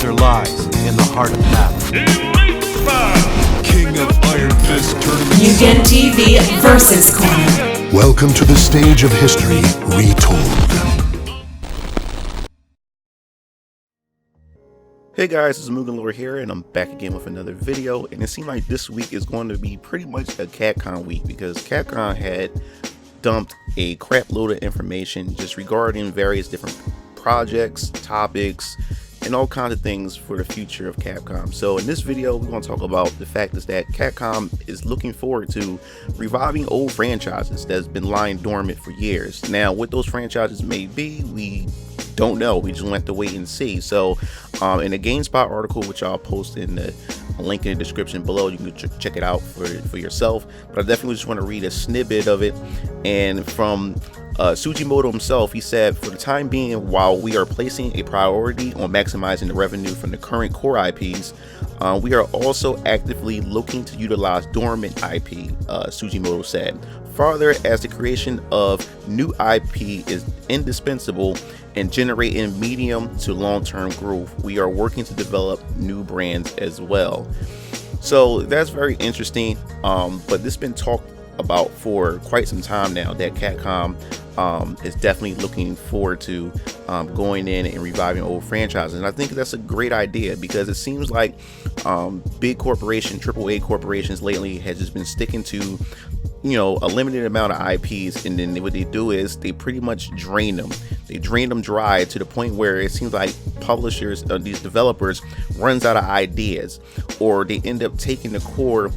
answer lies in the heart of battle. King of Iron Fist Tournament. Mugen TV versus Corner. Welcome to the stage of history retold. Hey guys, it's MugenLord here, and I'm back again with another video. And it seemed like this week is going to be pretty much a Capcom week, because Capcom had dumped a crap load of information just regarding various different projects, topics, and all kinds of things for the future of Capcom. So in this video, we're going to talk about the fact is that Capcom is looking forward to reviving old franchises that's been lying dormant for years. Now, what those franchises may be, we don't know. We just have to wait and see. So in the GameSpot article, which I'll post in the link in the description below, you can check it out for yourself. But I definitely just want to read a snippet of it. And from Sugimoto himself, he said, "For the time being, while we are placing a priority on maximizing the revenue from the current core IPs, we are also actively looking to utilize dormant IP," Sugimoto said. "Further, as the creation of new IP is indispensable in generating medium to long-term growth, we are working to develop new brands as well." So that's very interesting, but this has been talked about for quite some time now, that Capcom is definitely looking forward to going in and reviving old franchises. And I think that's a great idea, because it seems like big corporation, AAA corporations lately has just been sticking to, you know, a limited amount of IPs, and then what they do is they pretty much drain them. They drain them dry to the point where it seems like publishers, these developers, runs out of ideas, or they end up taking the core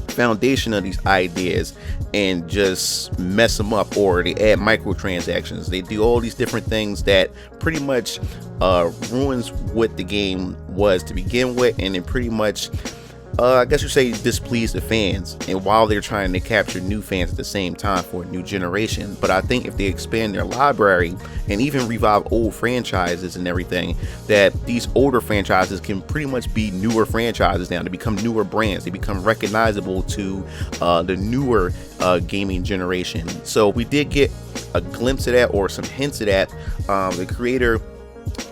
foundation of these ideas and just mess them up, or they add microtransactions. They do all these different things that pretty much ruins what the game was to begin with, and it pretty much I guess you say displease the fans, and while they're trying to capture new fans at the same time for a new generation. But I think if they expand their library and even revive old franchises and everything, that these older franchises can pretty much be newer franchises now. They become newer brands. They become recognizable to the newer gaming generation. So we did get a glimpse of that, or some hints of that. The creator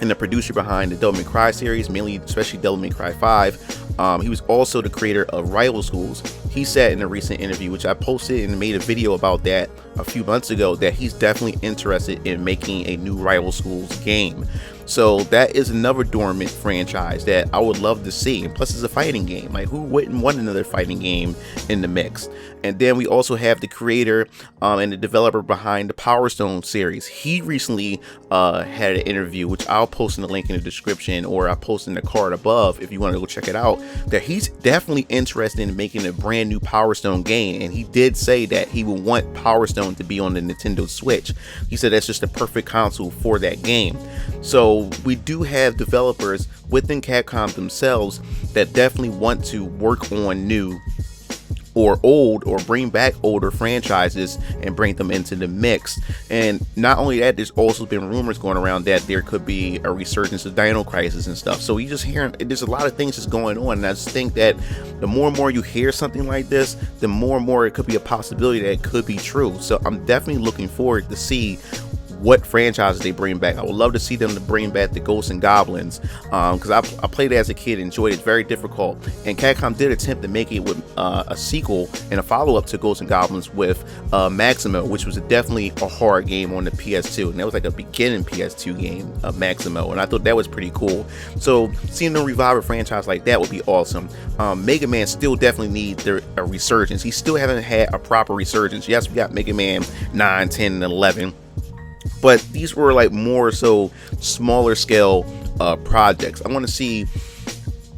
and the producer behind the Devil May Cry series, mainly especially Devil May Cry 5, he was also the creator of Rival Schools. He said in a recent interview, which I posted and made a video about that a few months ago, that he's definitely interested in making a new Rival Schools game. So that is another dormant franchise that I would love to see. And plus, it's a fighting game. Like, who wouldn't want another fighting game in the mix? And then we also have the creator and the developer behind the Power Stone series. He recently had an interview, which I'll post in the link in the description, or I'll post in the card above if you want to go check it out, that he's definitely interested in making a brand new Power Stone game. And he did say that he would want Power Stone to be on the Nintendo Switch. He said that's just the perfect console for that game. So we do have developers within Capcom themselves that definitely want to work on new or old, or bring back older franchises and bring them into the mix. And not only that, there's also been rumors going around that there could be a resurgence of Dino Crisis and stuff. So you just hearing, there's a lot of things just going on, and I just think that the more and more you hear something like this, the more and more it could be a possibility that it could be true. So I'm definitely looking forward to see what franchises they bring back. I would love to see them to bring back the Ghosts and Goblins, because I played it as a kid, enjoyed it. Very difficult, and Capcom did attempt to make it with a sequel and a follow-up to Ghosts and Goblins with Maximo, which was definitely a hard game on the PS2, and that was like a beginning PS2 game of Maximo, and I thought that was pretty cool. So seeing them revive a franchise like that would be awesome. Mega Man still definitely needs a resurgence. He still haven't had a proper resurgence. Yes, we got Mega Man 9, 10, and 11, but these were like more so smaller scale projects. I want to see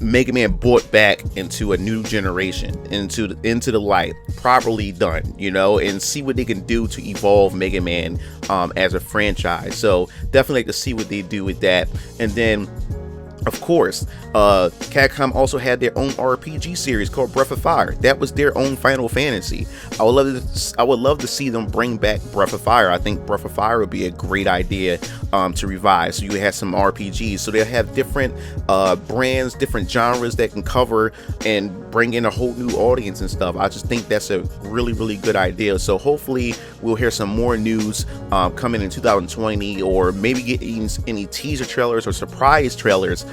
Mega Man brought back into a new generation, into the light, properly done, you know, and see what they can do to evolve Mega Man as a franchise. So definitely like to see what they do with that. And then, of course, Capcom also had their own RPG series called Breath of Fire. That was their own Final Fantasy. I would love to see them bring back Breath of Fire. I think Breath of Fire would be a great idea to revive. So you have some RPGs. So they'll have different brands, different genres that can cover and bring in a whole new audience and stuff. I just think that's a really, really good idea. So hopefully we'll hear some more news coming in 2020, or maybe get any teaser trailers or surprise trailers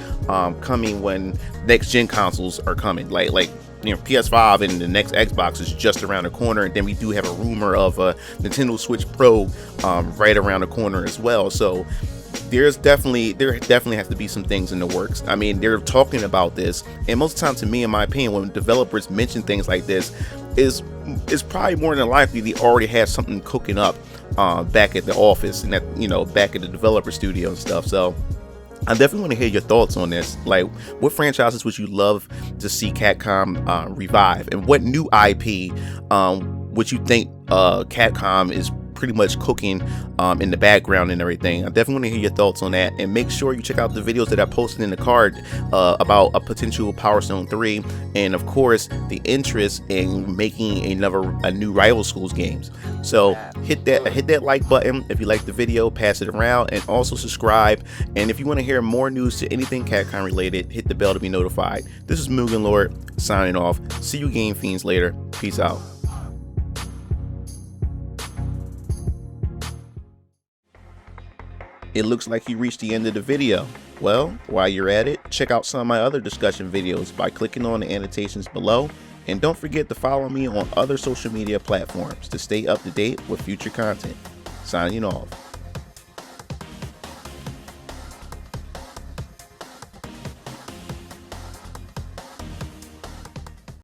coming when next gen consoles are coming, like you know, PS5 and the next Xbox is just around the corner, and then we do have a rumor of a Nintendo Switch Pro right around the corner as well. So there definitely has to be some things in the works. I mean, they're talking about this, and most of the time, to me, in my opinion, when developers mention things like this, is probably more than likely they already have something cooking up back at the office and back at the developer studio and stuff. So I definitely want to hear your thoughts on this. Like, what franchises would you love to see Capcom revive, and what new IP would you think Capcom is pretty much cooking in the background and everything? I definitely want to hear your thoughts on that, and make sure you check out the videos that I posted in the card about a potential Power Stone 3, and of course the interest in making a new Rival Schools games. So hit that like button if you like the video, pass it around, and also subscribe. And if you want to hear more news to anything Capcom related, hit the bell to be notified. This is MugenLord signing off. See you Game Fiends later. Peace out. It looks like you reached the end of the video. Well, while you're at it, check out some of my other discussion videos by clicking on the annotations below, and don't forget to follow me on other social media platforms to stay up to date with future content. Signing off.